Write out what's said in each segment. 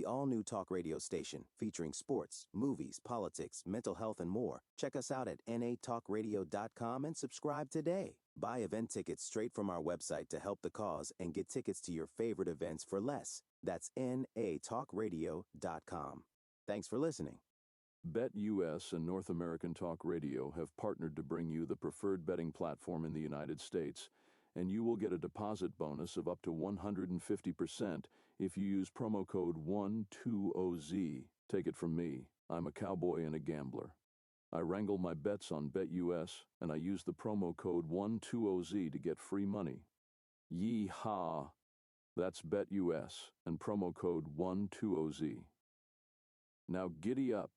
the all-new talk radio station featuring sports, movies, politics, mental health, and more. Check us out at natalkradio.com and subscribe today. Buy event tickets straight from our website to help the cause and get tickets to your favorite events for less. That's natalkradio.com. Thanks for listening. BetUS and North American Talk Radio have partnered to bring you the preferred betting platform in the United States, and you will get a deposit bonus of up to 150% if you use promo code 120Z. Take it from me, I'm a cowboy and a gambler. I wrangle my bets on BetUS, and I use the promo code 120Z to get free money. Yee-haw! That's BetUS and promo code 120Z. Now giddy up.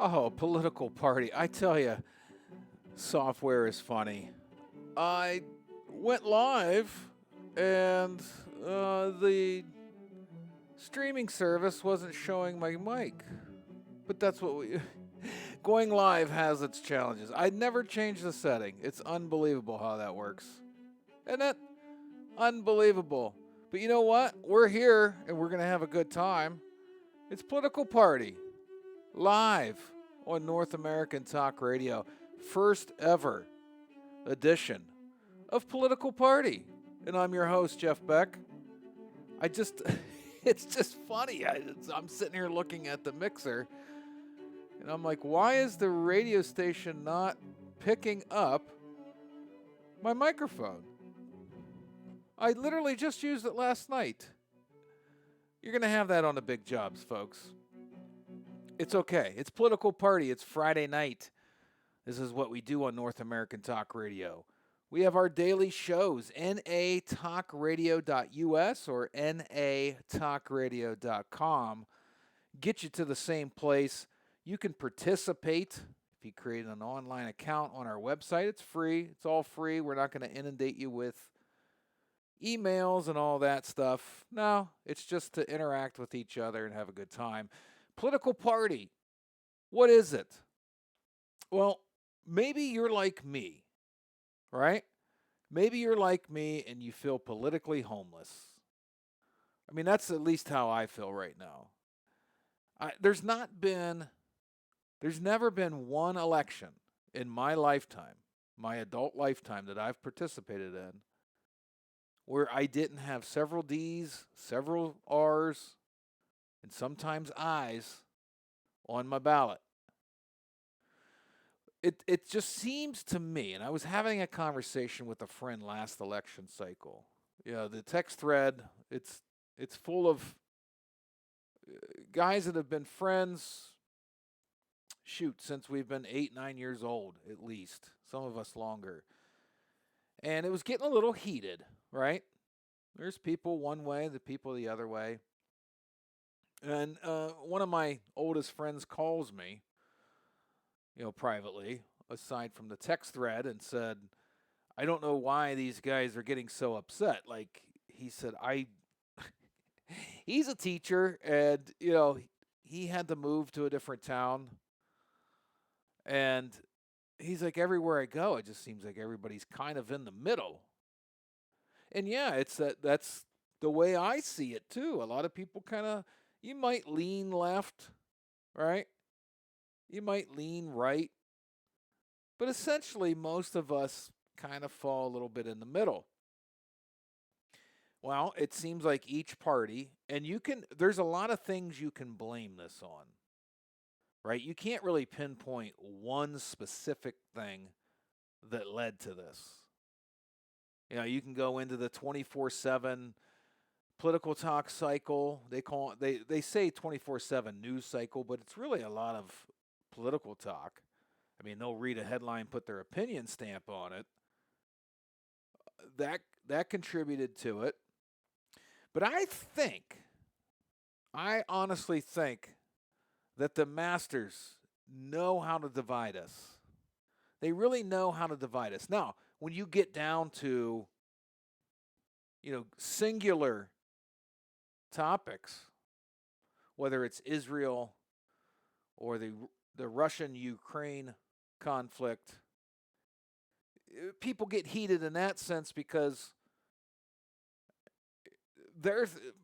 Oh, political party. I tell you, software is funny. I went live and the streaming service wasn't showing my mic. But that's what we. Going live has its challenges. I'd never change the setting. It's unbelievable how that works. Isn't it? Unbelievable. But you know what? We're here and we're going to have a good time. It's Political Party. Live on North American Talk Radio. First ever edition of Political Party. And I'm your host, Jeff Beck. It's just funny. I'm sitting here looking at the mixer, and I'm like, why is the radio station not picking up my microphone? I literally just used it last night. You're going to have that on the big jobs, folks. It's okay. It's Political Party. It's Friday night. This is what we do on North American Talk Radio. We have our daily shows, natalkradio.us or natalkradio.com. Get you to the same place. You can participate if you create an online account on our website. It's free. It's all free. We're not going to inundate you with emails and all that stuff. No, it's just to interact with each other and have a good time. Political Party. What is it? Well, maybe you're like me, right? Maybe you're like me and you feel politically homeless. I mean, that's at least how I feel right now. There's never been one election in my lifetime, my adult lifetime that I've participated in, where I didn't have several D's, several R's, and sometimes I's on my ballot. It just seems to me, and I was having a conversation with a friend last election cycle. The text thread, it's full of guys that have been friends, since we've been 8, 9 years old, at least. Some of us longer. And it was getting a little heated, right? There's people one way, the people the other way. And one of my oldest friends calls me, privately, aside from the text thread, and said, I don't know why these guys are getting so upset. Like, he said, he's a teacher, and he had to move to a different town, and he's like, everywhere I go, it just seems like everybody's kind of in the middle. And yeah, that's the way I see it too. A lot of people you might lean left, right? You might lean right, but essentially most of us kind of fall a little bit in the middle. Well, it seems like each party, and there's a lot of things you can blame this on, right? You can't really pinpoint one specific thing that led to this. You can go into the 24/7 political talk cycle. They say 24/7 news cycle, but it's really a lot of political talk. I mean, they'll read a headline, put their opinion stamp on it. That contributed to it. But I honestly think that the masters know how to divide us. They really know how to divide us. Now, when you get down to, singular topics, whether it's Israel or the Russian-Ukraine conflict, people get heated in that sense because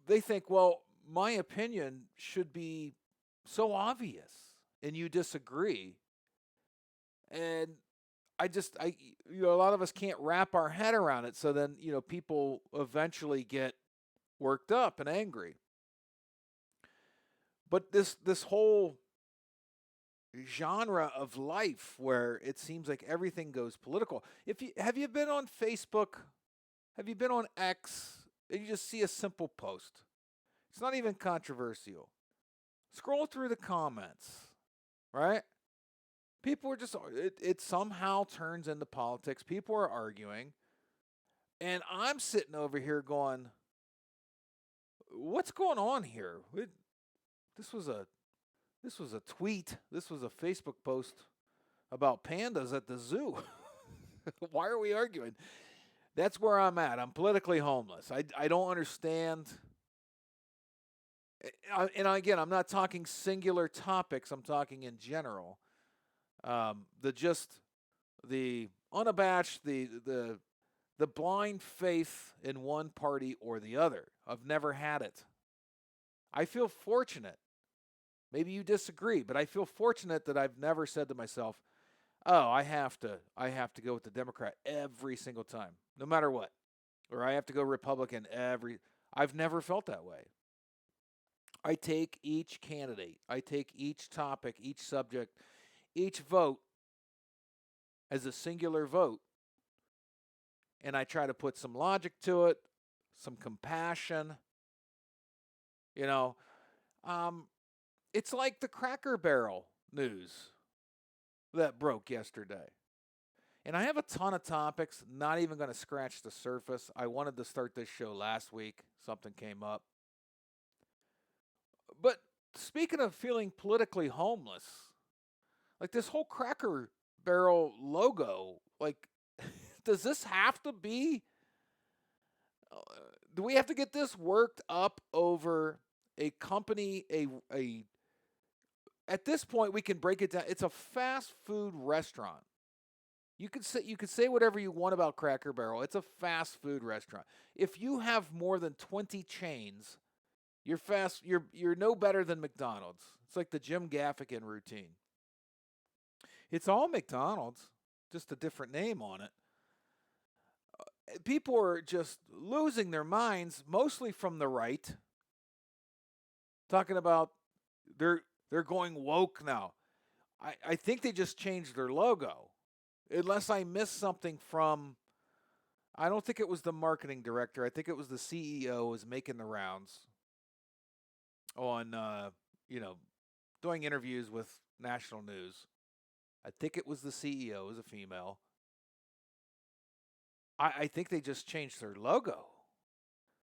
they think, well, my opinion should be so obvious, and you disagree. And a lot of us can't wrap our head around it. So then, people eventually get worked up and angry. But this whole genre of life where it seems like everything goes political. Have you been on Facebook? Have you been on X? And you just see a simple post. It's not even controversial. Scroll through the comments, right? People are it somehow turns into politics. People are arguing. And I'm sitting over here going, what's going on here? This was a tweet. This was a Facebook post about pandas at the zoo. Why are we arguing? That's where I'm at. I'm politically homeless. I don't understand. And again, I'm not talking singular topics. I'm talking in general. The unabashed, the blind faith in one party or the other. I've never had it. I feel fortunate. Maybe you disagree, but I feel fortunate that I've never said to myself, "Oh, I have to go with the Democrat every single time, no matter what," or I have to go Republican I've never felt that way. I take each candidate, I take each topic, each subject, each vote as a singular vote, and I try to put some logic to it, some compassion. It's like the Cracker Barrel news that broke yesterday. And I have a ton of topics, not even going to scratch the surface. I wanted to start this show last week. Something came up. But speaking of feeling politically homeless, like this whole Cracker Barrel logo, like, does this have to be? Do we have to get this worked up over a company? At this point, we can break it down. It's a fast food restaurant. You could say whatever you want about Cracker Barrel. It's a fast food restaurant. If you have more than 20 chains, you're no better than McDonald's. It's like the Jim Gaffigan routine. It's all McDonald's, just a different name on it. People are just losing their minds, mostly from the right, talking about they're going woke now. I think they just changed their logo. Unless I missed something from, I don't think it was the marketing director. I think it was the CEO was making the rounds on, doing interviews with national news. I think it was the CEO, it was a female. I think they just changed their logo.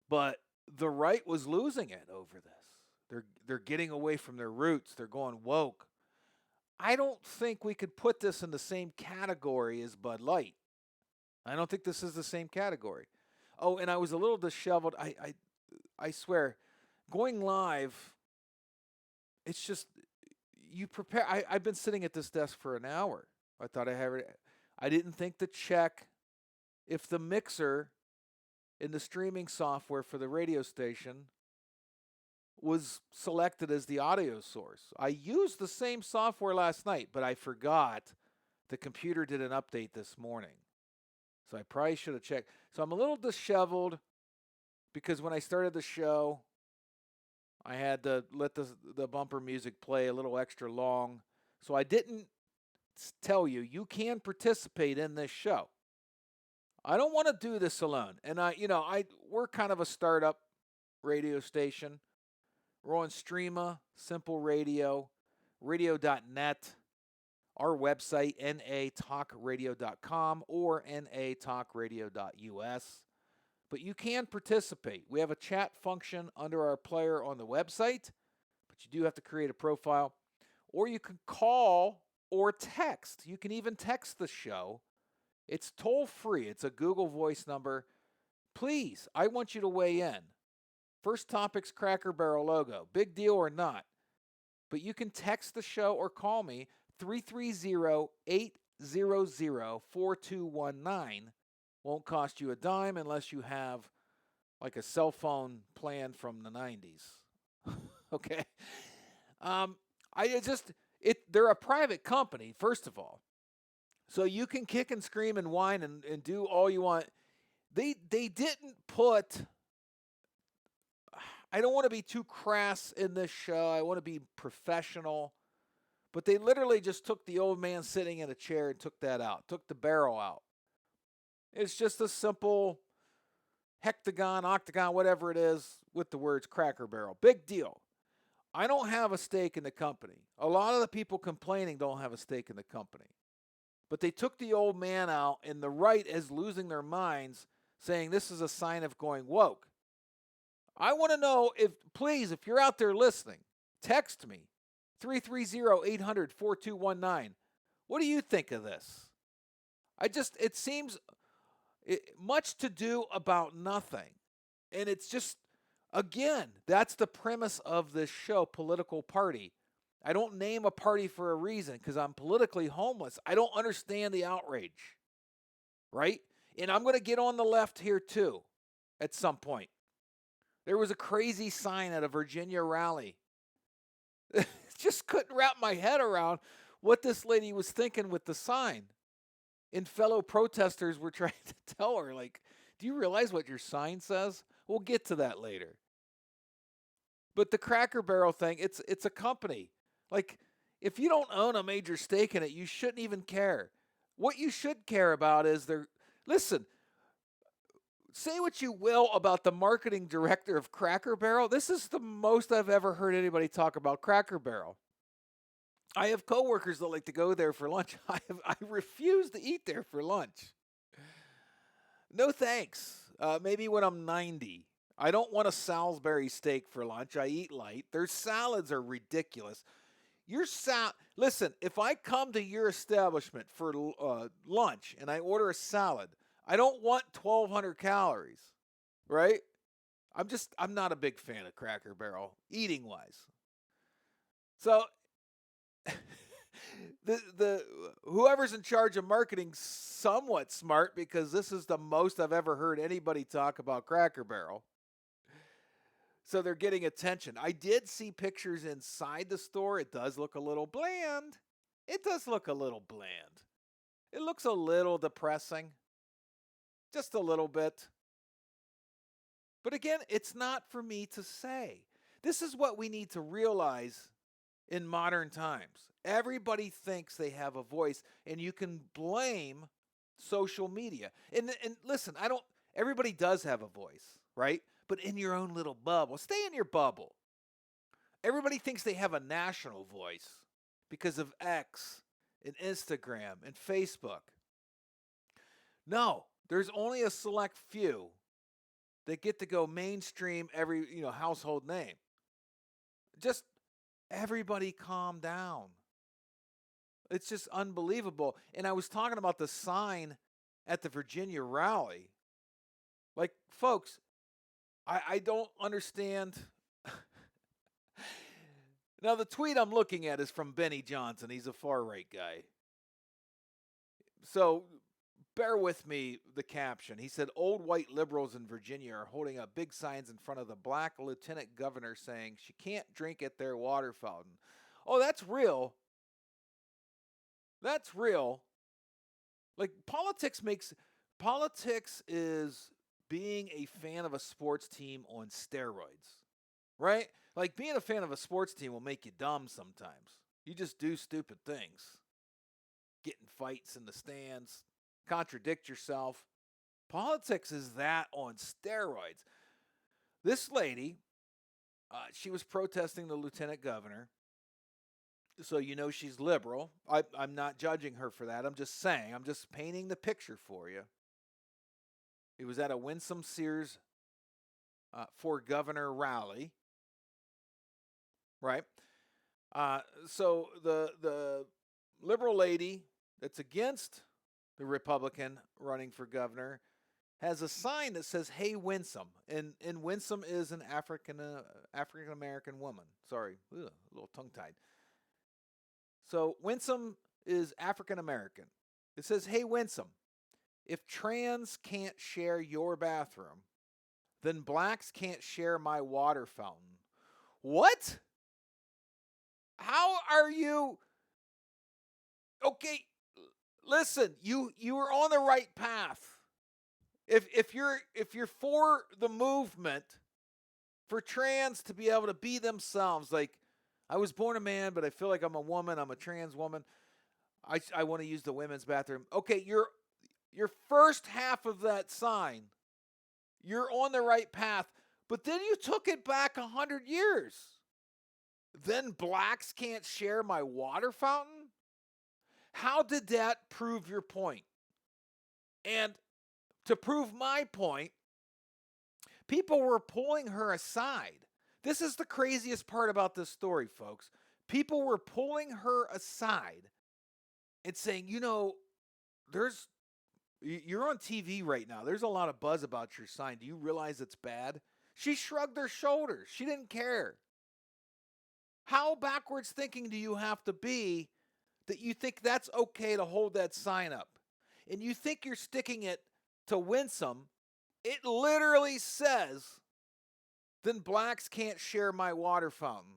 But the right was losing it over this. They're getting away from their roots. They're going woke. I don't think we could put this in the same category as Bud Light. I don't think this is the same category. Oh, and I was a little disheveled. I swear, going live, it's just you prepare. I've been sitting at this desk for an hour. I thought I had it. I didn't think to check if the mixer in the streaming software for the radio station was selected as the audio source. I used the same software last night, but I forgot the computer did an update this morning. So I probably should have checked. So I'm a little disheveled because when I started the show, I had to let the bumper music play a little extra long. So I didn't tell you you can participate in this show. I don't want to do this alone. And we're kind of a startup radio station. We're on Streama, Simple Radio, radio.net, our website, natalkradio.com or natalkradio.us. But you can participate. We have a chat function under our player on the website, but you do have to create a profile. Or you can call or text. You can even text the show. It's toll free. It's a Google Voice number. Please, I want you to weigh in. First topic's Cracker Barrel logo. Big deal or not. But you can text the show or call me 330-800-4219. Won't cost you a dime unless you have like a cell phone plan from the 90s. Okay? They're a private company, first of all. So you can kick and scream and whine and do all you want. They didn't put... I don't want to be too crass in this show. I want to be professional. But they literally just took the old man sitting in a chair and took that out, took the barrel out. It's just a simple hectagon, octagon, whatever it is, with the words Cracker Barrel. Big deal. I don't have a stake in the company. A lot of the people complaining don't have a stake in the company. But they took the old man out, and the right is losing their minds, saying this is a sign of going woke. I want to know if you're out there listening, text me, 330-800-4219. What do you think of this? It seems much to do about nothing. And it's just, again, that's the premise of this show, Political Party. I don't name a party for a reason because I'm politically homeless. I don't understand the outrage, right? And I'm going to get on the left here too at some point. There was a crazy sign at a Virginia rally. Just couldn't wrap my head around what this lady was thinking with the sign. And fellow protesters were trying to tell her, like, do you realize what your sign says? We'll get to that later. But the Cracker Barrel thing, it's a company. Like, if you don't own a major stake in it, you shouldn't even care. What you should care about is listen, say what you will about the marketing director of Cracker Barrel. This is the most I've ever heard anybody talk about Cracker Barrel. I have coworkers that like to go there for lunch. I refuse to eat there for lunch. No thanks. Maybe when I'm 90. I don't want a Salisbury steak for lunch. I eat light. Their salads are ridiculous. Listen, if I come to your establishment for lunch and I order a salad, I don't want 1,200 calories, right? I'm not a big fan of Cracker Barrel, eating-wise. So, the whoever's in charge of marketing somewhat smart because this is the most I've ever heard anybody talk about Cracker Barrel. So they're getting attention. I did see pictures inside the store. It does look a little bland. It looks a little depressing. Just a little bit. But again, it's not for me to say. This is what we need to realize in modern times. Everybody thinks they have a voice, and you can blame social media. And listen, everybody does have a voice, right? But in your own little bubble. Stay in your bubble. Everybody thinks they have a national voice because of X and Instagram and Facebook. No, there's only a select few that get to go mainstream every, household name. Just everybody calm down. It's just unbelievable. And I was talking about the sign at the Virginia rally. Like, folks, I don't understand. Now, the tweet I'm looking at is from Benny Johnson. He's a far-right guy. So bear with me, the caption. He said, old white liberals in Virginia are holding up big signs in front of the black lieutenant governor saying she can't drink at their water fountain. Oh, that's real. That's real. Like, politics is being a fan of a sports team on steroids, right? Like, being a fan of a sports team will make you dumb sometimes. You just do stupid things. Get in fights in the stands, contradict yourself. Politics is that on steroids. This lady, she was protesting the lieutenant governor. So you know she's liberal. I'm not judging her for that. I'm just saying, I'm just painting the picture for you. It was at a Winsome Sears for governor rally, right? So the liberal lady that's against the Republican running for governor has a sign that says "Hey Winsome," and Winsome is an African American woman. Sorry, a little tongue tied. So Winsome is African American. It says, "Hey Winsome, if trans can't share your bathroom, then blacks can't share my water fountain." What? How are you? Okay, listen, you are on the right path. If you're for the movement for trans to be able to be themselves, like, I was born a man, but I feel like I'm a woman. I'm a trans woman. I want to use the women's bathroom. Okay, your first half of that sign, you're on the right path. But then you took it back 100 years. Then blacks can't share my water fountain? How did that prove your point? And to prove my point, people were pulling her aside. This is the craziest part about this story, folks. People were pulling her aside and saying, you know, you're on TV right now. There's a lot of buzz about your sign. Do you realize it's bad? She shrugged her shoulders. She didn't care. How backwards thinking do you have to be that you think that's okay to hold that sign up? And you think you're sticking it to Winsome. It literally says, then blacks can't share my water fountain.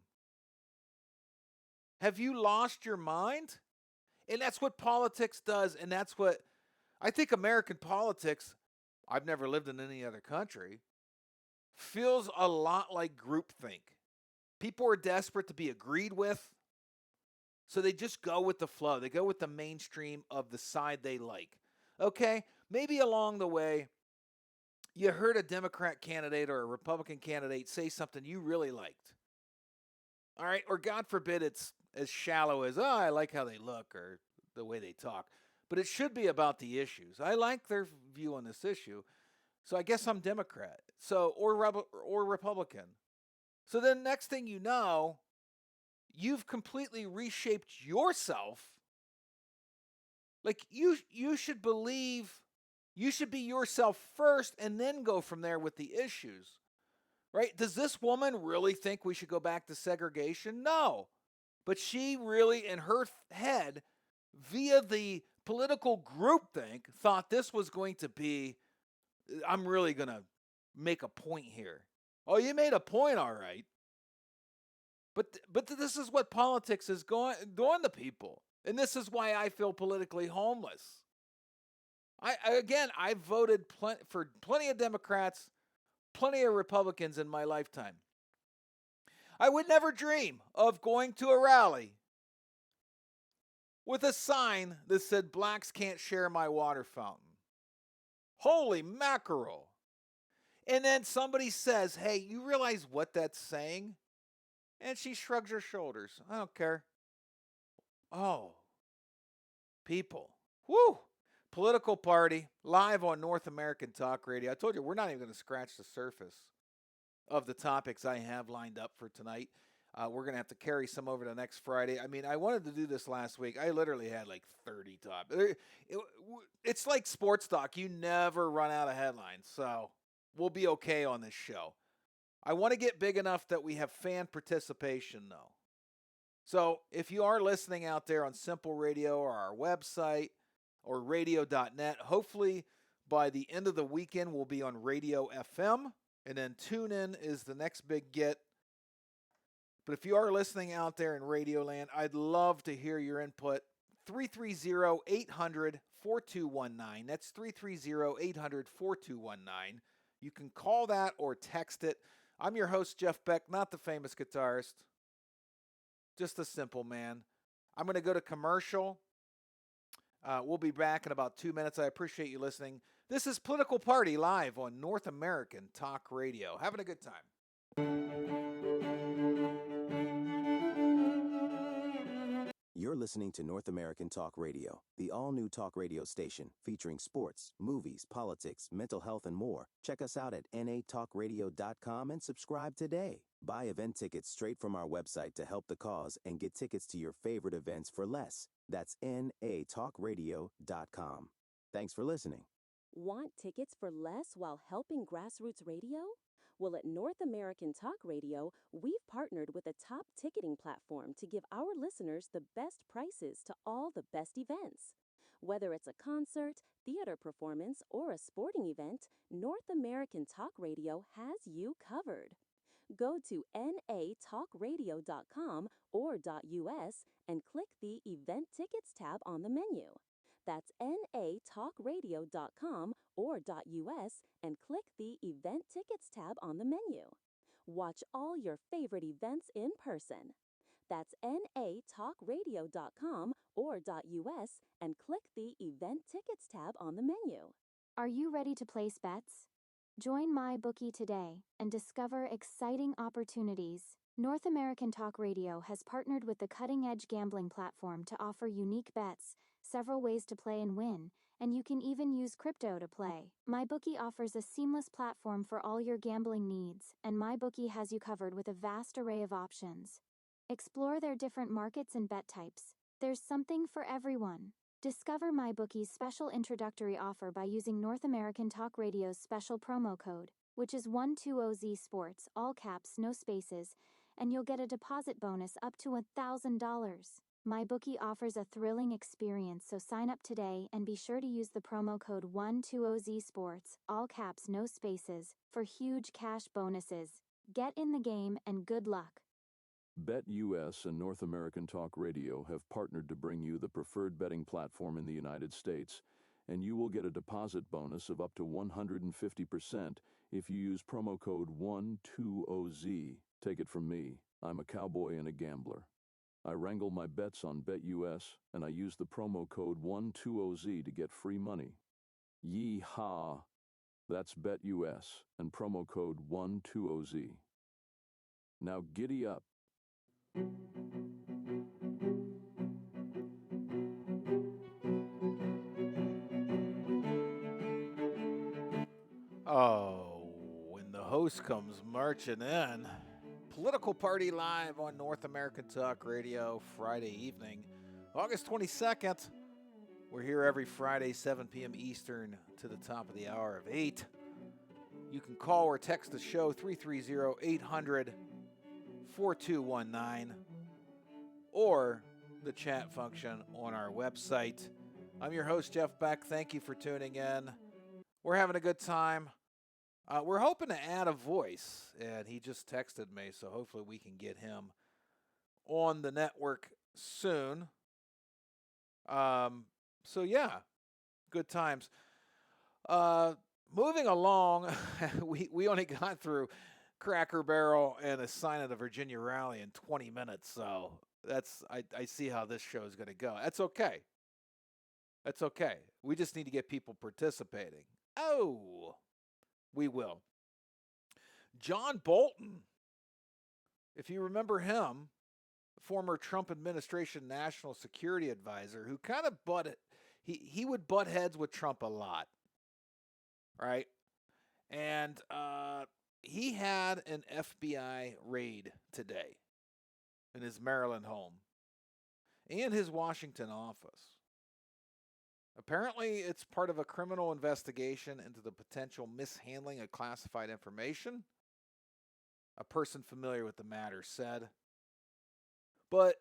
Have you lost your mind? And that's what politics does. And that's what I think American politics, I've never lived in any other country, feels a lot like groupthink. People are desperate to be agreed with, so they just go with the flow. They go with the mainstream of the side they like. Okay, maybe along the way, you heard a Democrat candidate or a Republican candidate say something you really liked. All right, or God forbid it's as shallow as, oh, I like how they look or the way they talk. But it should be about the issues. I like their view on this issue, so I guess I'm Democrat. So or Republican. So then next thing you know, you've completely reshaped yourself. Like you should believe, you should be yourself first and then go from there with the issues. Right? Does this woman really think we should go back to segregation? No. But she really, in her head, via the political groupthink, thought this was going to be, I'm really going to make a point here. Oh, you made a point, all right. But this is what politics is doing to people. And this is why I feel politically homeless. I've voted for plenty of Democrats, plenty of Republicans in my lifetime. I would never dream of going to a rally with a sign that said, blacks can't share my water fountain. Holy mackerel. And then somebody says, hey, you realize what that's saying? And she shrugs her shoulders. I don't care. Oh, people. Woo! Political Party, live on North American Talk Radio. I told you, we're not even going to scratch the surface of the topics I have lined up for tonight. We're going to have to carry some over to next Friday. I mean, I wanted to do this last week. I literally had like 30 topics. It's like sports talk. You never run out of headlines. So we'll be okay on this show. I want to get big enough that we have fan participation, though. So if you are listening out there on Simple Radio or our website or radio.net, hopefully by the end of the weekend we'll be on Radio FM, and then TuneIn is the next big get. But if you are listening out there in Radioland, I'd love to hear your input. 330-800-4219. That's 330-800-4219. You can call that or text it. I'm your host, Jeff Beck, not the famous guitarist. Just a simple man. I'm going to go to commercial. We'll be back in about 2 minutes. I appreciate you listening. This is Political Party live on North American Talk Radio. Having a good time. You're listening to North American Talk Radio, the all-new talk radio station featuring sports, movies, politics, mental health, and more. Check us out at natalkradio.com and subscribe today. Buy event tickets straight from our website to help the cause and get tickets to your favorite events for less. That's natalkradio.com. Thanks for listening. Want tickets for less while helping grassroots radio? Well, at North American Talk Radio, we've partnered with a top ticketing platform to give our listeners the best prices to all the best events. Whether it's a concert, theater performance, or a sporting event, North American Talk Radio has you covered. Go to natalkradio.com or .us and click the Event Tickets tab on the menu. That's natalkradio.com or .us and click the Event Tickets tab on the menu. Watch all your favorite events in person. That's natalkradio.com or .us and click the Event Tickets tab on the menu. Are you ready to place bets? Join MyBookie today and discover exciting opportunities. North American Talk Radio has partnered with the cutting-edge gambling platform to offer unique bets, several ways to play and win, and you can even use crypto to play. MyBookie offers a seamless platform for all your gambling needs, and MyBookie has you covered with a vast array of options. Explore their different markets and bet types. There's something for everyone. Discover MyBookie's special introductory offer by using North American Talk Radio's special promo code, which is 120Z Sports, all caps, no spaces, and you'll get a deposit bonus up to $1,000. MyBookie offers a thrilling experience, so sign up today and be sure to use the promo code 120Z Sports, all caps, no spaces, for huge cash bonuses. Get in the game and good luck. BetUS and North American Talk Radio have partnered to bring you the preferred betting platform in the United States, and you will get a deposit bonus of up to 150% if you use promo code 120Z. Take it from me, I'm a cowboy and a gambler. I wrangle my bets on BetUS, and I use the promo code 120Z to get free money. Yee-haw! That's BetUS and promo code 120Z. Now giddy up. Oh, when the host comes marching in. Political Party live on North American Talk Radio Friday evening, August 22nd. We're here every Friday, 7 p.m. Eastern to the top of the hour of 8. You can call or text the show 330-800-4219 or the chat function on our website. I'm your host, Jeff Beck. Thank you for tuning in. We're having a good time. We're hoping to add a voice, and he just texted me, so hopefully we can get him on the network soon. So yeah, good times. Moving along, we only got through Cracker Barrel and a sign of the Virginia Rally in 20 minutes, so I see how this show is going to go. That's okay. That's okay. We just need to get people participating. Oh, we will. John Bolton, if you remember him, former Trump administration national security advisor, who kind of he would butt heads with Trump a lot, right? And he had an FBI raid today in his Maryland home and his Washington office. Apparently, it's part of a criminal investigation into the potential mishandling of classified information, a person familiar with the matter said. But,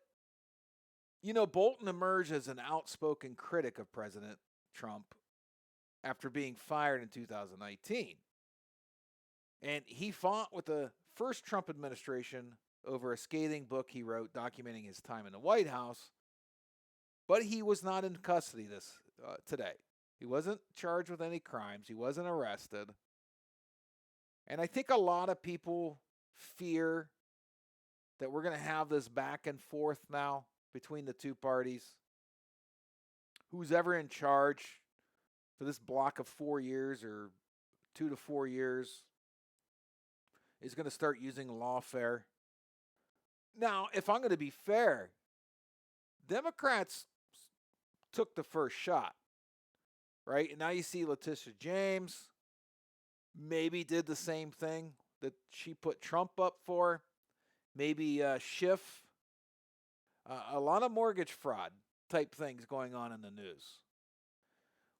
Bolton emerged as an outspoken critic of President Trump after being fired in 2019. And he fought with the first Trump administration over a scathing book he wrote documenting his time in the White House. But he was not in custody today. He wasn't charged with any crimes. He wasn't arrested. And I think a lot of people fear that we're going to have this back and forth now between the two parties. Who's ever in charge for this block of 4 years or 2 to 4 years is going to start using lawfare. Now, if I'm going to be fair, Democrats took the first shot, right? And now you see Letitia James maybe did the same thing that she put Trump up for. Maybe Schiff. A lot of mortgage fraud type things going on in the news.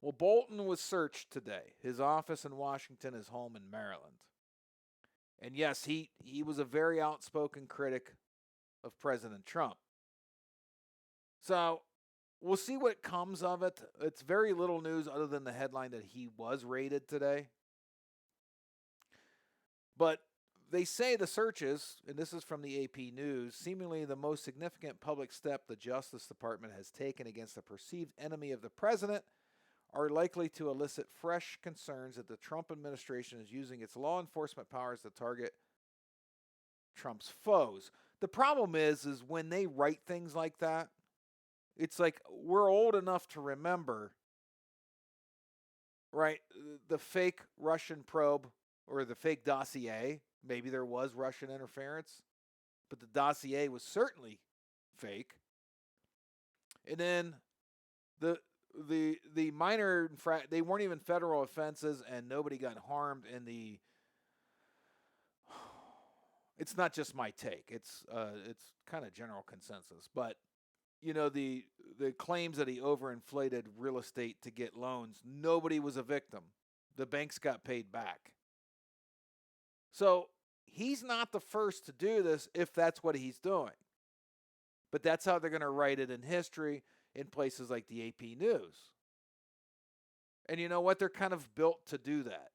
Well, Bolton was searched today. His office in Washington, his home in Maryland. And yes, he was a very outspoken critic of President Trump. So we'll see what comes of it. It's very little news other than the headline that he was raided today. But they say the searches, and this is from the AP News, seemingly the most significant public step the Justice Department has taken against a perceived enemy of the president, are likely to elicit fresh concerns that the Trump administration is using its law enforcement powers to target Trump's foes. The problem is when they write things like that, it's like we're old enough to remember, right, the fake Russian probe or the fake dossier. Maybe there was Russian interference, but the dossier was certainly fake. And then the minor they weren't even federal offenses, and nobody got harmed in the. It's not just my take. It's kind of general consensus, but the claims that he overinflated real estate to get loans, nobody was a victim. The banks got paid back. So he's not the first to do this if that's what he's doing. But that's how they're going to write it in history in places like the AP News. And you know what? They're kind of built to do that.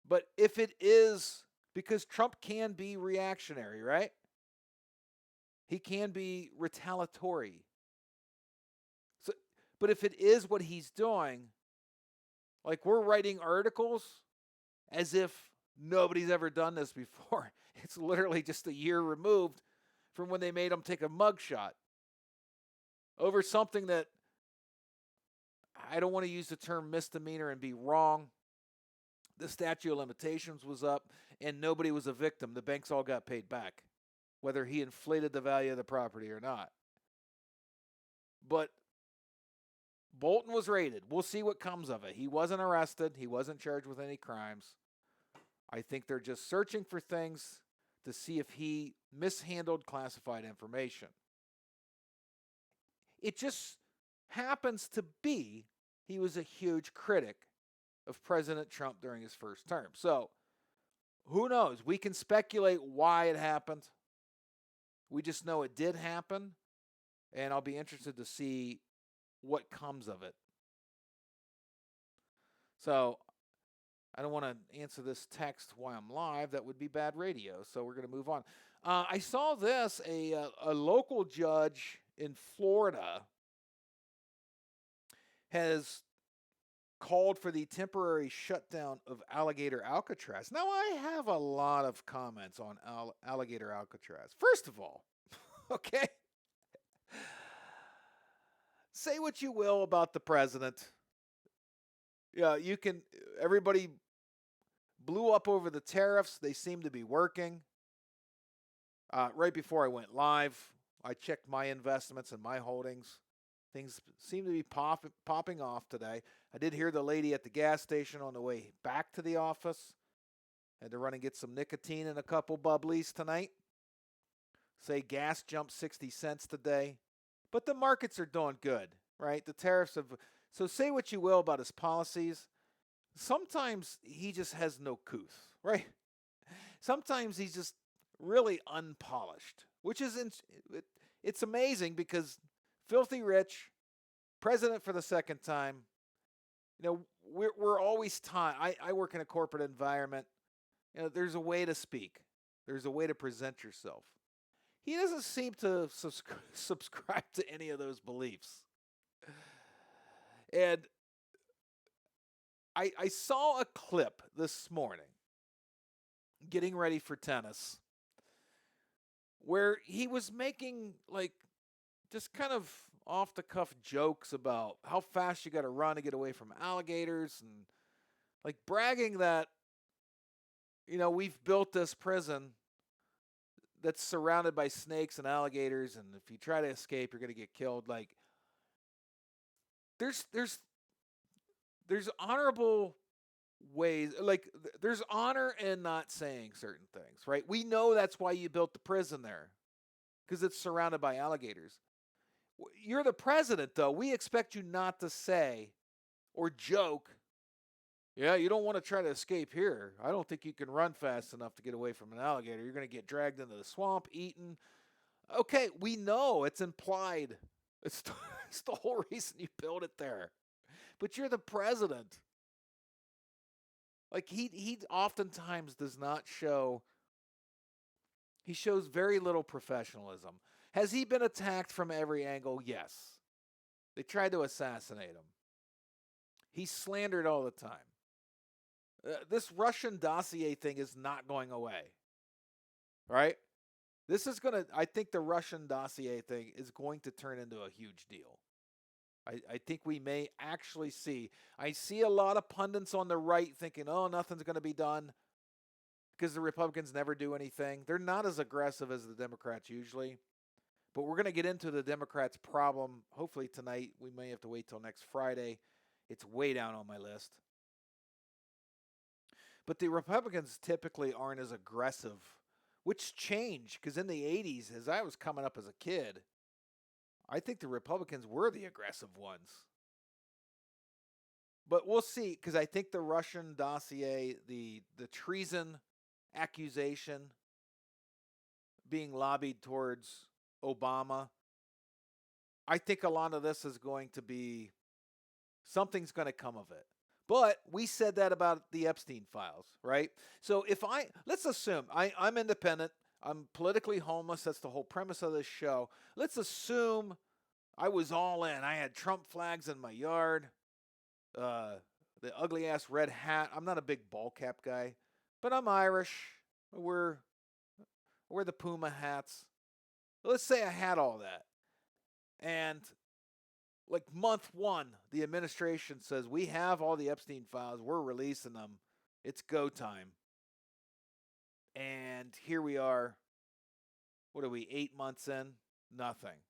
But if it is, because Trump can be reactionary, right? He can be retaliatory. So, but if it is what he's doing, like we're writing articles as if nobody's ever done this before. It's literally just a year removed from when they made him take a mugshot over something that I don't want to use the term misdemeanor and be wrong. The statute of limitations was up and nobody was a victim. The banks all got paid back, whether he inflated the value of the property or not. But Bolton was raided. We'll see what comes of it. He wasn't arrested. He wasn't charged with any crimes. I think they're just searching for things to see if he mishandled classified information. It just happens to be he was a huge critic of President Trump during his first term. So, who knows? We can speculate why it happened. We just know it did happen, and I'll be interested to see what comes of it. So, I don't want to answer this text while I'm live. That would be bad radio, so we're going to move on. I saw this. A local judge in Florida has called for the temporary shutdown of Alligator Alcatraz. Now, I have a lot of comments on Alligator Alcatraz. First of all, okay, say what you will about the president. Yeah, everybody blew up over the tariffs. They seem to be working. Right before I went live, I checked my investments and my holdings. Things seem to be popping off today. I did hear the lady at the gas station on the way back to the office. Had to run and get some nicotine and a couple bubblies tonight. Say gas jumped 60 cents today. But the markets are doing good. right? The tariffs have. So say what you will about his policies. Sometimes he just has no couth, right? Sometimes he's just really unpolished, which is it's amazing because filthy rich, president for the second time. We're always taught. I work in a corporate environment. There's a way to speak. There's a way to present yourself. He doesn't seem to subscribe to any of those beliefs. And I saw a clip this morning, getting ready for tennis, where he was making just kind of off the cuff jokes about how fast you got to run to get away from alligators, and bragging that we've built this prison that's surrounded by snakes and alligators, and if you try to escape you're going to get killed. There's honorable ways, there's honor in not saying certain things, right? We know that's why you built the prison there, because it's surrounded by alligators. You're the president, though. We expect you not to say or joke, yeah, you don't want to try to escape here. I don't think you can run fast enough to get away from an alligator. You're going to get dragged into the swamp, eaten. Okay, we know it's implied. It's the whole reason you built it there. But you're the president. He oftentimes does not show. He shows very little professionalism. Has he been attacked from every angle? Yes. They tried to assassinate him. He's slandered all the time. This Russian dossier thing is not going away. Right? I think the Russian dossier thing is going to turn into a huge deal. I think we may actually see. I see a lot of pundits on the right thinking, oh, nothing's going to be done because the Republicans never do anything. They're not as aggressive as the Democrats usually. But we're going to get into the Democrats' problem hopefully tonight. We may have to wait till next Friday. It's way down on my list. But the Republicans typically aren't as aggressive, which changed because in the 80s, as I was coming up as a kid, I think the Republicans were the aggressive ones. But we'll see, because I think the Russian dossier, the treason accusation being lobbied towards Obama, I think a lot of this is going to be, something's going to come of it. But we said that about the Epstein files, right? So let's assume, I'm independent, I'm politically homeless, that's the whole premise of this show. Let's assume I was all in. I had Trump flags in my yard, the ugly-ass red hat. I'm not a big ball cap guy, but I'm Irish. I wear the Puma hats. Let's say I had all that. And month one, the administration says, we have all the Epstein files. We're releasing them. It's go time. And here we are. What are we, 8 months in? Nothing.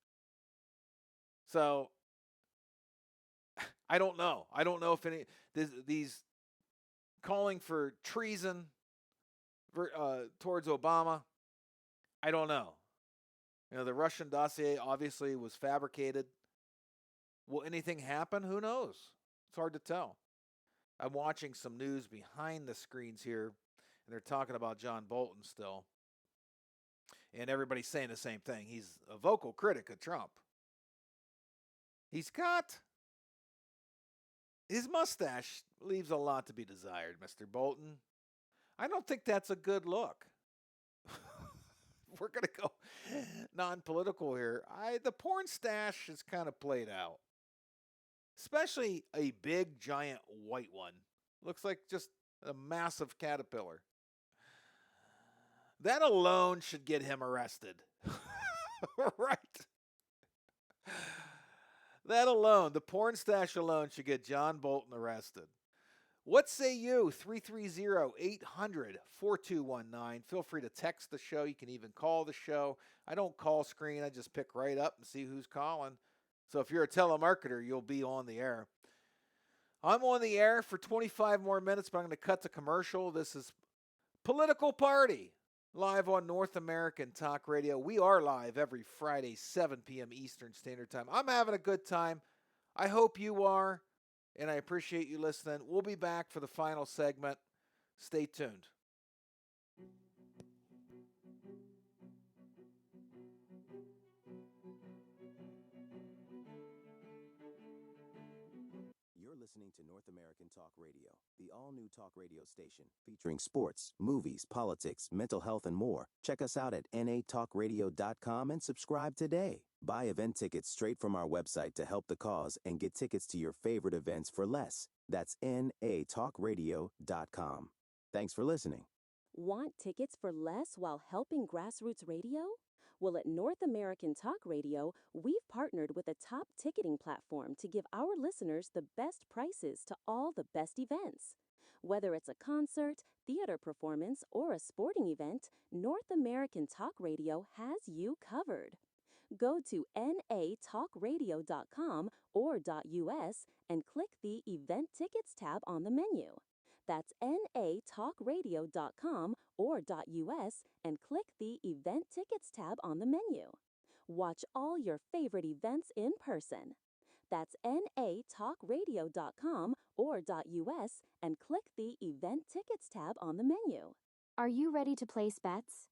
So, I don't know. I don't know if any these calling for treason towards Obama. I don't know. The Russian dossier obviously was fabricated. Will anything happen? Who knows? It's hard to tell. I'm watching some news behind the screens here, and they're talking about John Bolton still. And everybody's saying the same thing. He's a vocal critic of Trump. He's got... His mustache leaves a lot to be desired, Mr. Bolton. I don't think that's a good look. We're going to go non-political here. The porn stash is kind of played out. Especially a big, giant white one. Looks like just a massive caterpillar. That alone should get him arrested. Right? That alone, the porn stash alone, should get John Bolton arrested. What say you? 330-800-4219. Feel free to text the show. You can even call the show. I don't call screen. I just pick right up and see who's calling. So if you're a telemarketer, you'll be on the air. I'm on the air for 25 more minutes, but I'm going to cut to commercial. This is Political Party, live on North American Talk Radio. We are live every Friday, 7 p.m. Eastern Standard Time. I'm having a good time. I hope you are, and I appreciate you listening. We'll be back for the final segment. Stay tuned. You're listening to North American Talk Radio, the all-new talk radio station featuring sports, movies, politics, mental health, and more. Check us out at natalkradio.com and subscribe today. Buy event tickets straight from our website to help the cause and get tickets to your favorite events for less. That's natalkradio.com. Thanks for listening. Want tickets for less while helping grassroots radio? Well, at North American Talk Radio, we've partnered with a top ticketing platform to give our listeners the best prices to all the best events. Whether it's a concert, theater performance, or a sporting event, North American Talk Radio has you covered. Go to natalkradio.com or .us and click the Event Tickets tab on the menu. That's natalkradio.com or .us and click the Event Tickets tab on the menu. Watch all your favorite events in person. That's natalkradio.com or .us and click the Event Tickets tab on the menu. Are you ready to place bets?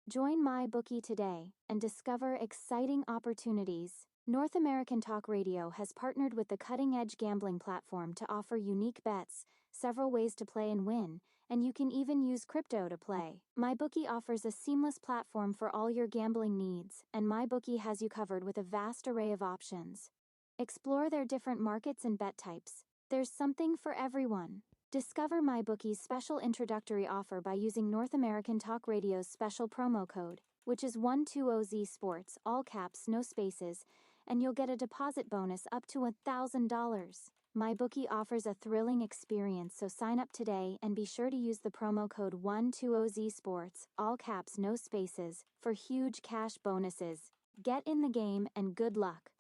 Join MyBookie today and discover exciting opportunities. North American Talk Radio has partnered with the cutting-edge gambling platform to offer unique bets, several ways to play and win, and you can even use crypto to play. MyBookie offers a seamless platform for all your gambling needs, and MyBookie has you covered with a vast array of options. Explore their different markets and bet types. There's something for everyone. Discover MyBookie's special introductory offer by using North American Talk Radio's special promo code, which is 120Z Sports, all caps, no spaces, and you'll get a deposit bonus up to $1,000. MyBookie offers a thrilling experience, so sign up today and be sure to use the promo code 120Z Sports, all caps, no spaces, for huge cash bonuses. Get in the game and good luck.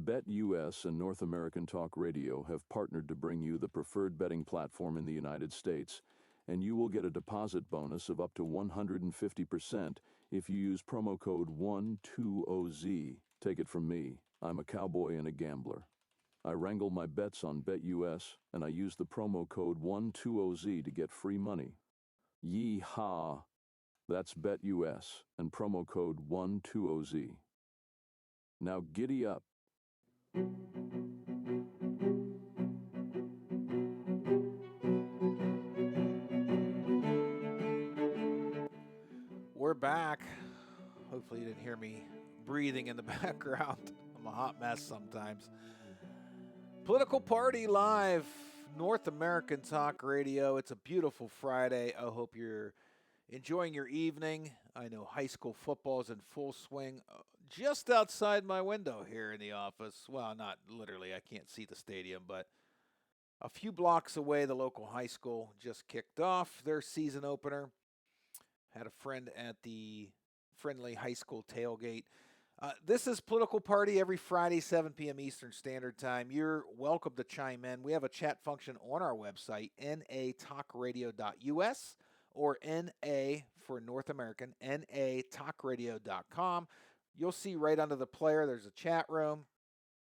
BetUS and North American Talk Radio have partnered to bring you the preferred betting platform in the United States, and you will get a deposit bonus of up to 150% if you use promo code 120Z. Take it from me, I'm a cowboy and a gambler. I wrangle my bets on BetUS, and I use the promo code 120Z to get free money. Yee-haw! That's BetUS and promo code 120Z. Now giddy up. We're back. Hopefully you didn't hear me breathing in the background. I'm a hot mess sometimes. Political Party Live, North American Talk Radio. It's a beautiful Friday. I hope you're enjoying your evening. I know high school football is in full swing just outside my window here in the office. Well, not literally. I can't see the stadium, but a few blocks away, the local high school just kicked off their season opener. Had a friend at the friendly high school tailgate. This is Political Party every Friday, 7 p.m. Eastern Standard Time. You're welcome to chime in. We have a chat function on our website, natalkradio.us, or NA for North American, natalkradio.com. You'll see right under the player, there's a chat room.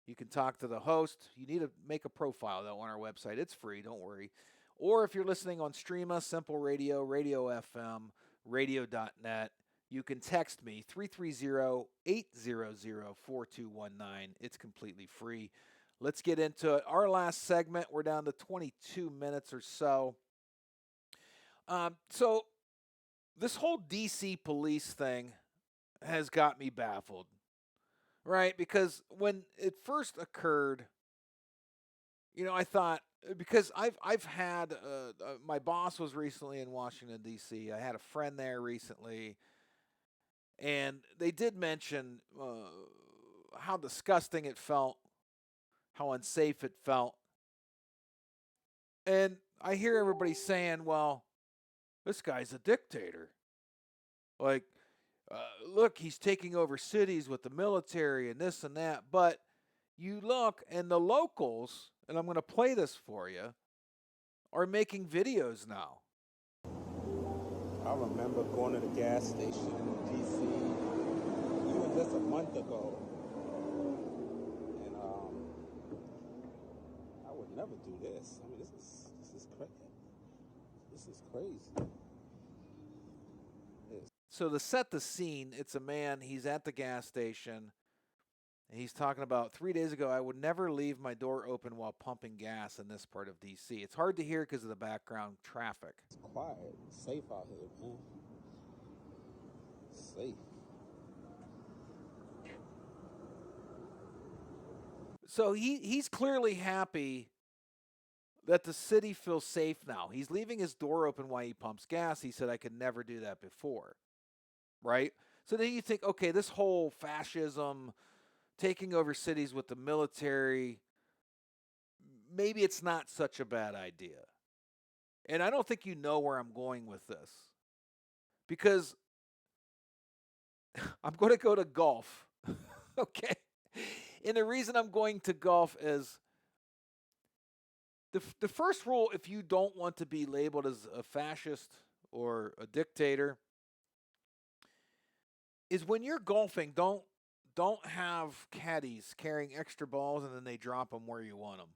You can talk to the host. You need to make a profile, though, on our website. It's free, don't worry. Or if you're listening on Streama, Simple Radio, Radio FM, radio.net, you can text me, 330-800-4219. It's completely free. Let's get into it. Our last segment, we're down to 22 minutes or so. So this whole D.C. police thing has got me baffled, right? Because when it first occurred, I thought, because I've had, my boss was recently in Washington, D.C. I had a friend there recently, and they did mention how disgusting it felt, how unsafe it felt. And I hear everybody saying, well, this guy's a dictator. Like, look, he's taking over cities with the military and this and that. But you look, and the locals, and I'm going to play this for you, are making videos now. I remember going to the gas station in D.C. even just a month ago, and do this. I mean, this is crazy. This is crazy. So to set the scene, it's a man, he's at the gas station, and he's talking about 3 days ago, I would never leave my door open while pumping gas in this part of D.C. It's hard to hear because of the background traffic. It's quiet. It's safe out here, man. It's safe. So he's clearly happy that the city feels safe now. He's leaving his door open while he pumps gas. He said, I could never do that before. Right? So then you think, okay, this whole fascism, taking over cities with the military, maybe it's not such a bad idea. And I don't think you know where I'm going with this. Because I'm going to go to golf. Okay? And the reason I'm going to golf is the first rule, if you don't want to be labeled as a fascist or a dictator, is when you're golfing, don't have caddies carrying extra balls and then they drop them where you want them.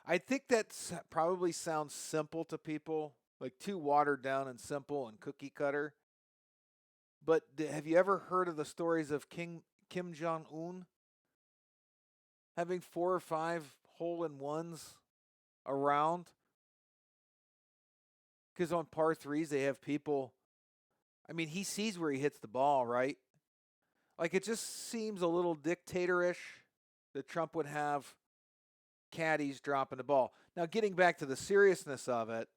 I think that probably sounds simple to people, like too watered down and simple and cookie cutter. But have you ever heard of the stories of Kim Jong-un having 4 or 5 hole-in-ones around? Because on par threes, they have people, I mean, he sees where he hits the ball, right? Like, it just seems a little dictatorish that Trump would have caddies dropping the ball. Now, getting back to the seriousness of it,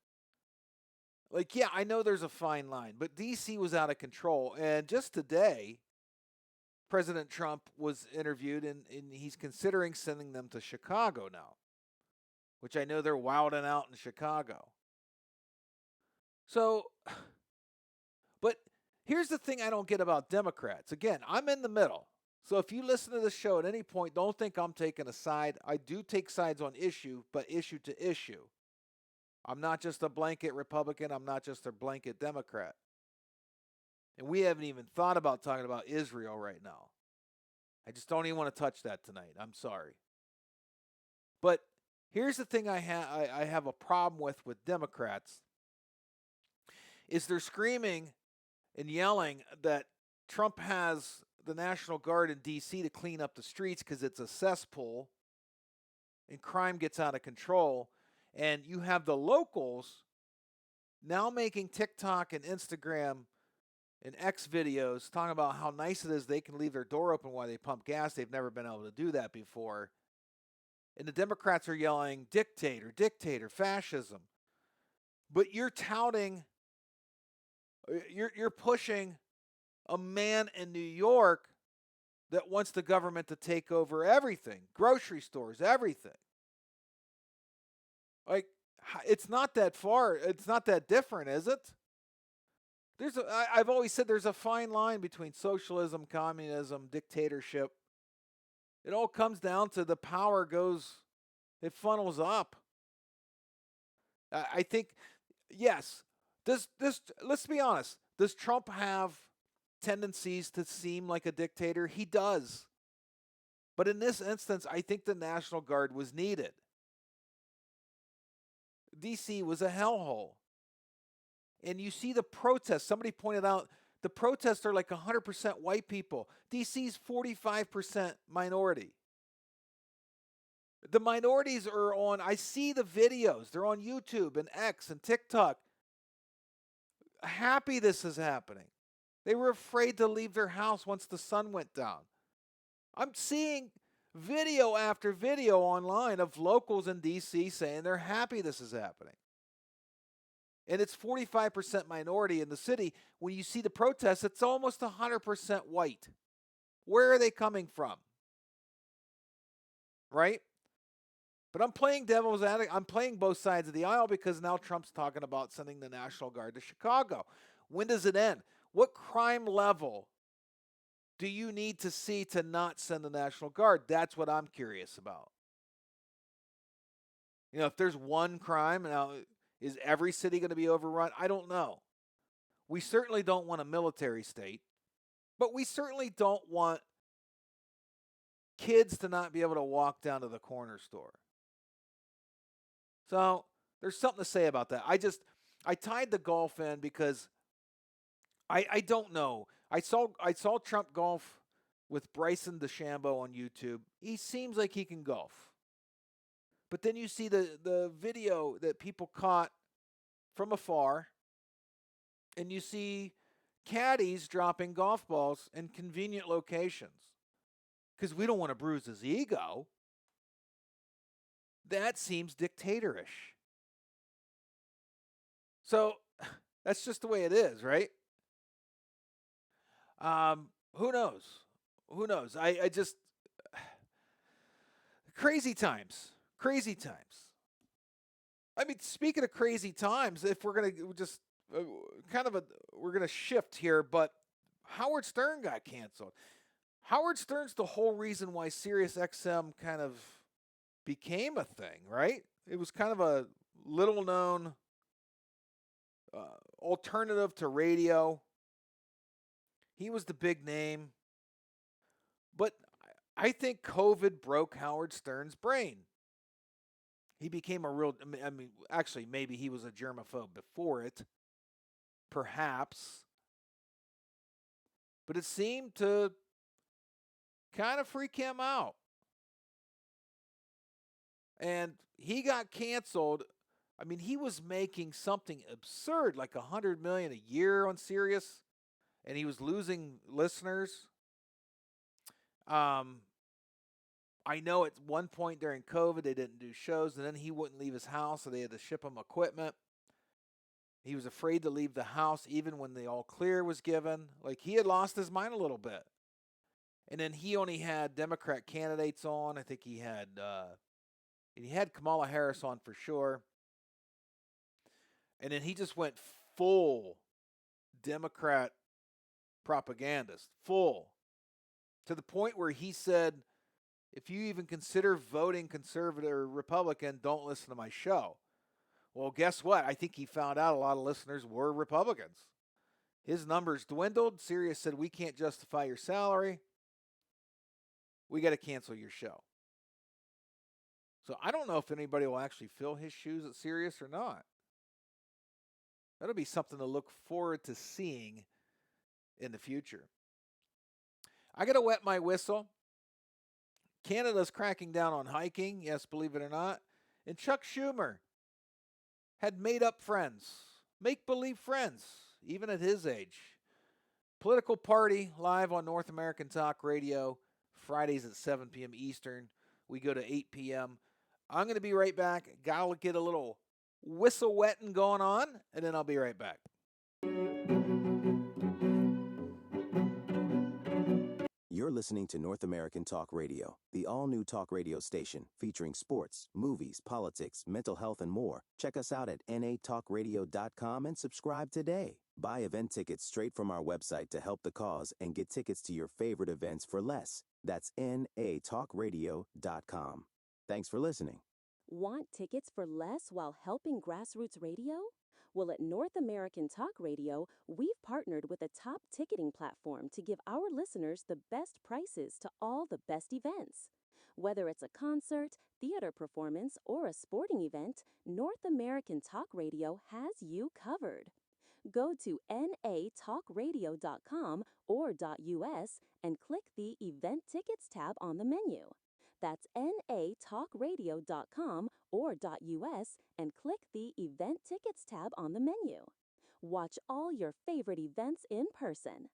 like, yeah, I know there's a fine line, but D.C. was out of control. And just today, President Trump was interviewed, and he's considering sending them to Chicago now, which I know they're wilding out in Chicago. So, but here's the thing I don't get about Democrats. Again, I'm in the middle. So if you listen to the show at any point, don't think I'm taking a side. I do take sides on issue, but issue to issue. I'm not just a blanket Republican. I'm not just a blanket Democrat. And we haven't even thought about talking about Israel right now. I just don't even want to touch that tonight. I'm sorry. But here's the thing I have a problem with Democrats is they're screaming and yelling that Trump has the National Guard in D.C. to clean up the streets because it's a cesspool and crime gets out of control. And you have the locals now making TikTok and Instagram and X videos talking about how nice it is they can leave their door open while they pump gas. They've never been able to do that before. And the Democrats are yelling, dictator, dictator, fascism. But you're touting, you're pushing a man in New York that wants the government to take over everything, grocery stores, everything. Like, it's not that far. It's not that different, is it? I've always said there's a fine line between socialism, communism, dictatorship. It all comes down to the power it funnels up. I think, yes, let's be honest. Does Trump have tendencies to seem like a dictator? He does. But in this instance, I think the National Guard was needed. D.C. was a hellhole. And you see the protests. Somebody pointed out the protests are like 100% white people. D.C.'s 45% minority. The minorities are I see the videos. They're on YouTube and X and TikTok. Happy this is happening. They were afraid to leave their house once the sun went down. I'm seeing video after video online of locals in D.C. saying they're happy this is happening. And it's 45% minority in the city. When you see the protests, it's almost 100% white. Where are they coming from? Right? But I'm playing devil's advocate. I'm playing both sides of the aisle because now Trump's talking about sending the National Guard to Chicago. When does it end? What crime level do you need to see to not send the National Guard? That's what I'm curious about. You know, if there's one crime, now is every city going to be overrun? I don't know. We certainly don't want a military state, but we certainly don't want kids to not be able to walk down to the corner store. So there's something to say about that. I tied the golf in because I don't know. I saw Trump golf with Bryson DeChambeau on YouTube. He seems like he can golf. But then you see the video that people caught from afar, and you see caddies dropping golf balls in convenient locations because we don't want to bruise his ego. That seems dictatorish. So that's just the way it is, right? Who knows? Who knows? I just crazy times. Crazy times. I mean, speaking of crazy times, if we're gonna just we're gonna shift here, but Howard Stern got canceled. Howard Stern's the whole reason why SiriusXM kind of became a thing, right? It was kind of a little known alternative to radio. He was the big name. But I think COVID broke Howard Stern's brain. He became a real, I mean, actually, maybe he was a germaphobe before it. Perhaps. But it seemed to kind of freak him out. And he got canceled. I mean, he was making something absurd, like $100 million a year on Sirius, and he was losing listeners. I know at one point during COVID they didn't do shows, and then he wouldn't leave his house, so they had to ship him equipment. He was afraid to leave the house even when the all clear was given. Like, he had lost his mind a little bit. And then he only had Democrat candidates on. I think he had Kamala Harris on for sure. And then he just went full Democrat propagandist, full, to the point where he said, if you even consider voting conservative or Republican, don't listen to my show. Well, guess what? I think he found out a lot of listeners were Republicans. His numbers dwindled. Sirius said, we can't justify your salary. We got to cancel your show. So I don't know if anybody will actually fill his shoes at Sirius or not. That'll be something to look forward to seeing in the future. I got to wet my whistle. Canada's cracking down on hiking, yes, believe it or not. And Chuck Schumer had made-up friends, make-believe friends, even at his age. Political Party, live on North American Talk Radio, Fridays at 7 p.m. Eastern. We go to 8 p.m. I'm going to be right back. Gotta get a little whistle wetting going on, and then I'll be right back. You're listening to North American Talk Radio, the all-new talk radio station featuring sports, movies, politics, mental health, and more. Check us out at natalkradio.com and subscribe today. Buy event tickets straight from our website to help the cause and get tickets to your favorite events for less. That's natalkradio.com. Thanks for listening. Want tickets for less while helping grassroots radio? Well, at North American Talk Radio, we've partnered with a top ticketing platform to give our listeners the best prices to all the best events. Whether it's a concert, theater performance, or a sporting event, North American Talk Radio has you covered. Go to natalkradio.com or .us and click the Event Tickets tab on the menu. That's natalkradio.com or .us and click the Event Tickets tab on the menu. Watch all your favorite events in person.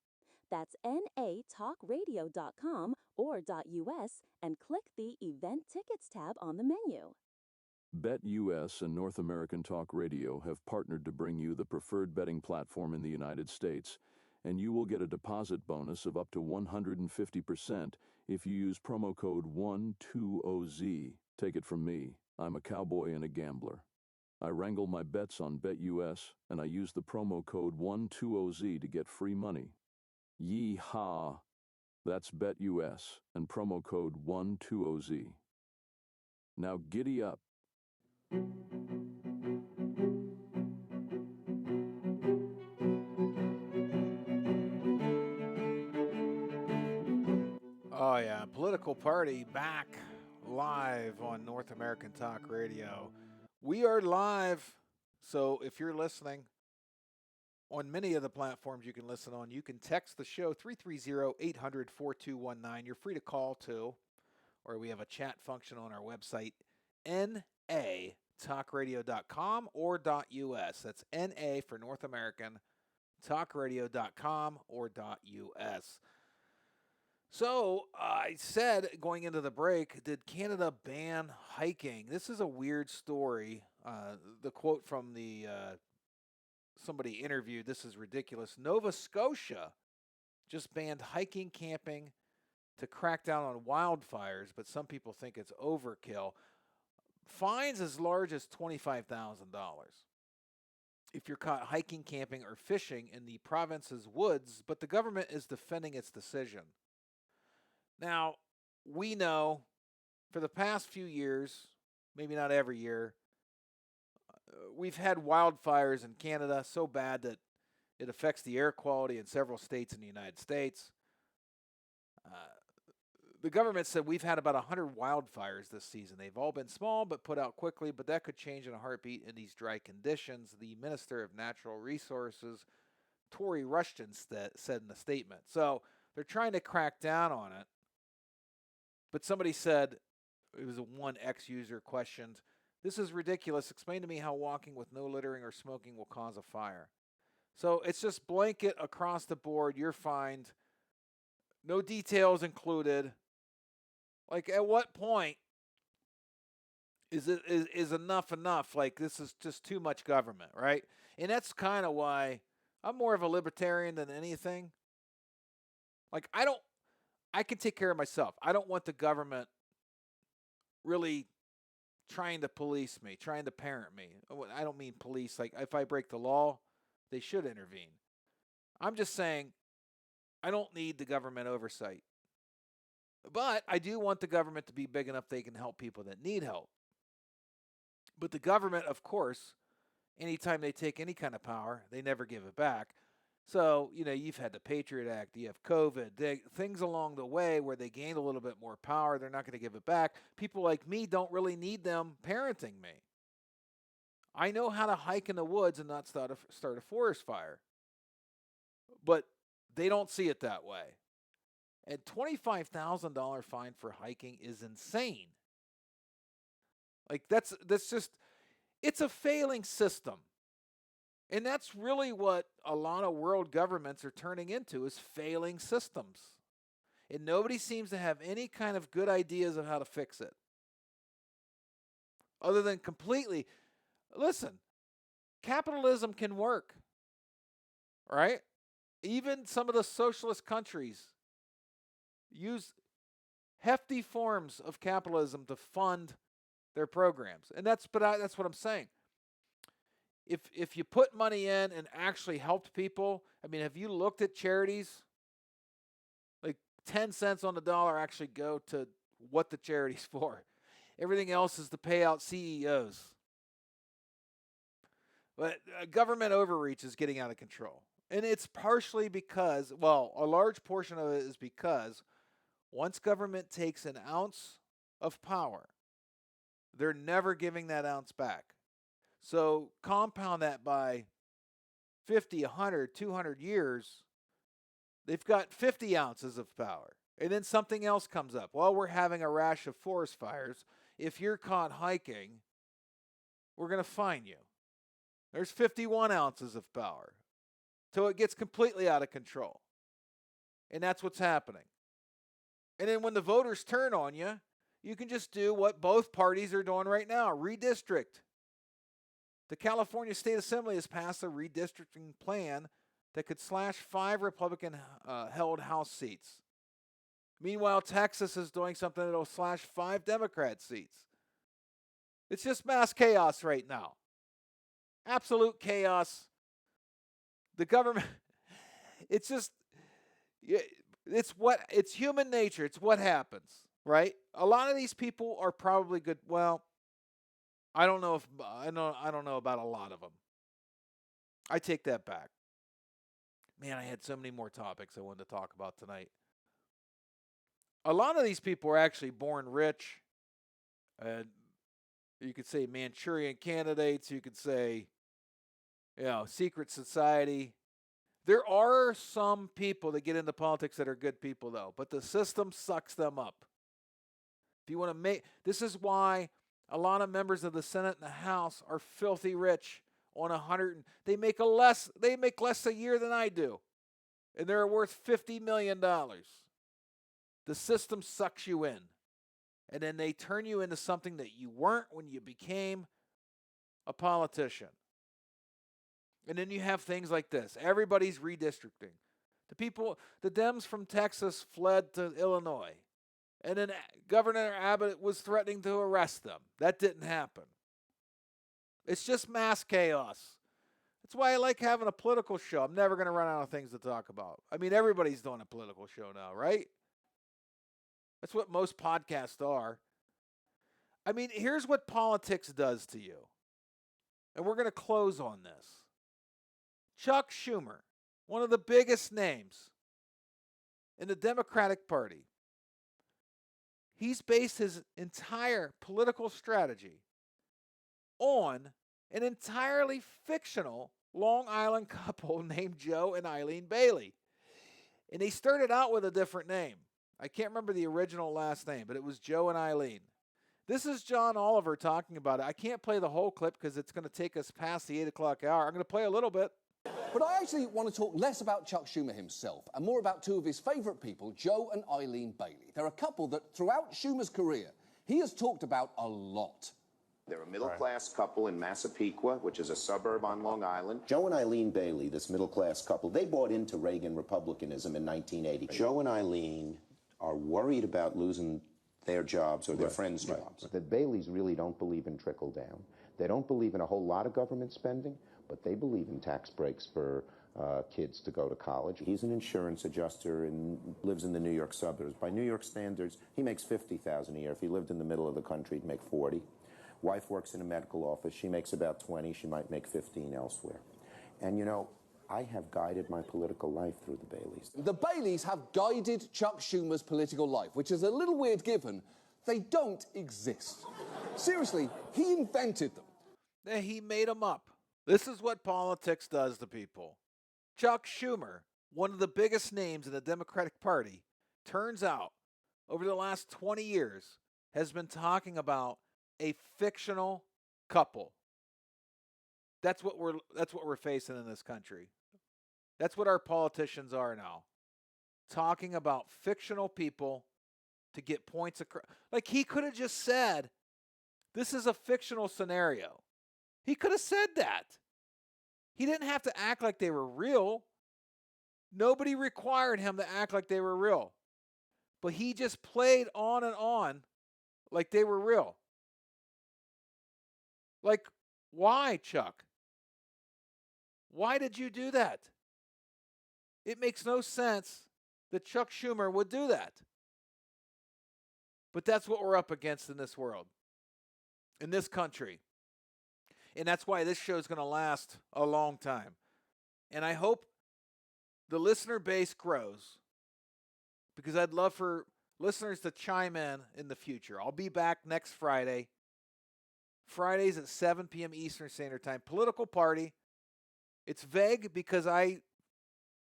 That's natalkradio.com or .us and click the Event Tickets tab on the menu. BetUS and North American Talk Radio have partnered to bring you the preferred betting platform in the United States, and you will get a deposit bonus of up to 150% if you use promo code 120Z. Take it from me, I'm a cowboy and a gambler. I wrangle my bets on BetUS, and I use the promo code 120Z to get free money. Yee-haw! That's BetUS and promo code 120Z. Now giddy up. Oh, yeah. Political Party back live on North American Talk Radio. We are live. So if you're listening on many of the platforms you can listen on, you can text the show 330-800-4219. You're free to call too, or we have a chat function on our website, natalkradio.com or .us. That's NA for North American, talkradio.com or .us. So I said going into the break, did Canada ban hiking? This is a weird story. The quote from the somebody interviewed, this is ridiculous. Nova Scotia just banned hiking, camping to crack down on wildfires, but some people think it's overkill. Fines as large as $25,000 if you're caught hiking, camping, or fishing in the province's woods, but the government is defending its decision. Now, we know for the past few years, maybe not every year, we've had wildfires in Canada so bad that it affects the air quality in several states in the United States. The government said we've had about 100 wildfires this season. They've all been small but put out quickly, but that could change in a heartbeat in these dry conditions, the Minister of Natural Resources, Tory Rushton, said in a statement. So they're trying to crack down on it. But somebody said, it was one ex-user questioned, "This is ridiculous. Explain to me how walking with no littering or smoking will cause a fire." So it's just blanket across the board. You're fined. No details included. Like, at what point is enough enough? Like, this is just too much government, right? And that's kind of why I'm more of a libertarian than anything. Like, I can take care of myself. I don't want the government really trying to police me, trying to parent me. I don't mean police. Like, if I break the law, they should intervene. I'm just saying I don't need the government oversight. But I do want the government to be big enough they can help people that need help. But the government, of course, anytime they take any kind of power, they never give it back. So, you've had the Patriot Act, you have COVID, things along the way where they gained a little bit more power, they're not going to give it back. People like me don't really need them parenting me. I know how to hike in the woods and not start a forest fire. But they don't see it that way. And $25,000 fine for hiking is insane. Like, that's just, it's a failing system. And that's really what a lot of world governments are turning into, is failing systems. And nobody seems to have any kind of good ideas of how to fix it. Other than completely, listen, capitalism can work, right? Even some of the socialist countries use hefty forms of capitalism to fund their programs. And that's what I'm saying. If you put money in and actually helped people, I mean, have you looked at charities? Like 10 cents on the dollar actually go to what the charity's for. Everything else is to pay out CEOs. But government overreach is getting out of control. And it's partially because, well, a large portion of it is because once government takes an ounce of power, they're never giving that ounce back. So compound that by 50, 100, 200 years, they've got 50 ounces of power. And then something else comes up. Well, we're having a rash of forest fires. If you're caught hiking, we're going to fine you. There's 51 ounces of power. So it gets completely out of control. And that's what's happening. And then when the voters turn on you, you can just do what both parties are doing right now, redistrict. The California State Assembly has passed a redistricting plan that could slash 5 Republican-held House seats. Meanwhile, Texas is doing something that will slash 5 Democrat seats. It's just mass chaos right now. Absolute chaos. The government, it's just, it's human nature. It's what happens, right? A lot of these people are probably good. Well, I don't know about a lot of them. I take that back. Man, I had so many more topics I wanted to talk about tonight. A lot of these people are actually born rich. You could say Manchurian candidates. You could say, secret society. There are some people that get into politics that are good people, though, but the system sucks them up. If you want to this is why a lot of members of the Senate and the House are filthy rich on 100. They make less a year than I do, and they're worth $50 million. The system sucks you in, and then they turn you into something that you weren't when you became a politician. And then you have things like this. Everybody's redistricting. The Dems from Texas fled to Illinois. And then Governor Abbott was threatening to arrest them. That didn't happen. It's just mass chaos. That's why I like having a political show. I'm never going to run out of things to talk about. I mean, everybody's doing a political show now, right? That's what most podcasts are. I mean, here's what politics does to you. And we're going to close on this. Chuck Schumer, one of the biggest names in the Democratic Party, he's based his entire political strategy on an entirely fictional Long Island couple named Joe and Eileen Bailey. And they started out with a different name. I can't remember the original last name, but it was Joe and Eileen. This is John Oliver talking about it. I can't play the whole clip because it's going to take us past the 8 o'clock hour. I'm going to play a little bit. But I actually want to talk less about Chuck Schumer himself and more about two of his favourite people, Joe and Eileen Bailey. They're a couple that throughout Schumer's career, he has talked about a lot. They're a middle-class couple in Massapequa, which is a suburb on Long Island. Joe and Eileen Bailey, this middle-class couple, they bought into Reagan Republicanism in 1980. Joe and Eileen are worried about losing their jobs or their friends' jobs. The Baileys really don't believe in trickle-down. They don't believe in a whole lot of government spending, but they believe in tax breaks for kids to go to college. He's an insurance adjuster and lives in the New York suburbs. By New York standards, he makes $50,000 a year. If he lived in the middle of the country, he'd make 40. Wife works in a medical office. She makes about 20. She might make 15 elsewhere. And you know, I have guided my political life through the Baileys. The Baileys have guided Chuck Schumer's political life, which is a little weird given they don't exist. Seriously, he invented them. He made them up. This is what politics does to people. Chuck Schumer, one of the biggest names in the Democratic Party, turns out, over the last 20 years, has been talking about a fictional couple. That's what we're facing in this country. That's what our politicians are now. Talking about fictional people to get points across. Like, he could have just said, this is a fictional scenario. He could have said that. He didn't have to act like they were real. Nobody required him to act like they were real. But he just played on and on like they were real. Like, why, Chuck? Why did you do that? It makes no sense that Chuck Schumer would do that. But that's what we're up against in this world, in this country. And that's why this show is going to last a long time. And I hope the listener base grows, because I'd love for listeners to chime in the future. I'll be back next Friday. Fridays at 7 p.m. Eastern Standard Time. Political Party. It's vague because I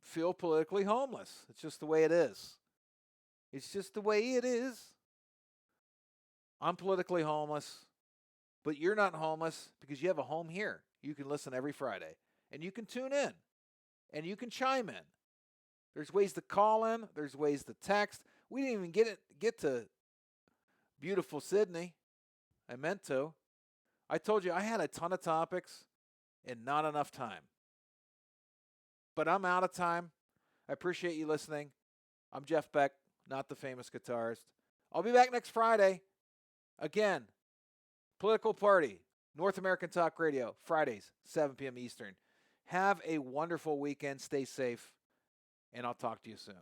feel politically homeless. It's just the way it is. It's just the way it is. I'm politically homeless, but you're not homeless because you have a home here. You can listen every Friday, and you can tune in, and you can chime in. There's ways to call in. There's ways to text. We didn't even get to beautiful Sydney. I meant to. I told you I had a ton of topics and not enough time. But I'm out of time. I appreciate you listening. I'm Jeff Beck, not the famous guitarist. I'll be back next Friday. Again, Political Party, North American Talk Radio, Fridays, 7 p.m. Eastern. Have a wonderful weekend. Stay safe, and I'll talk to you soon.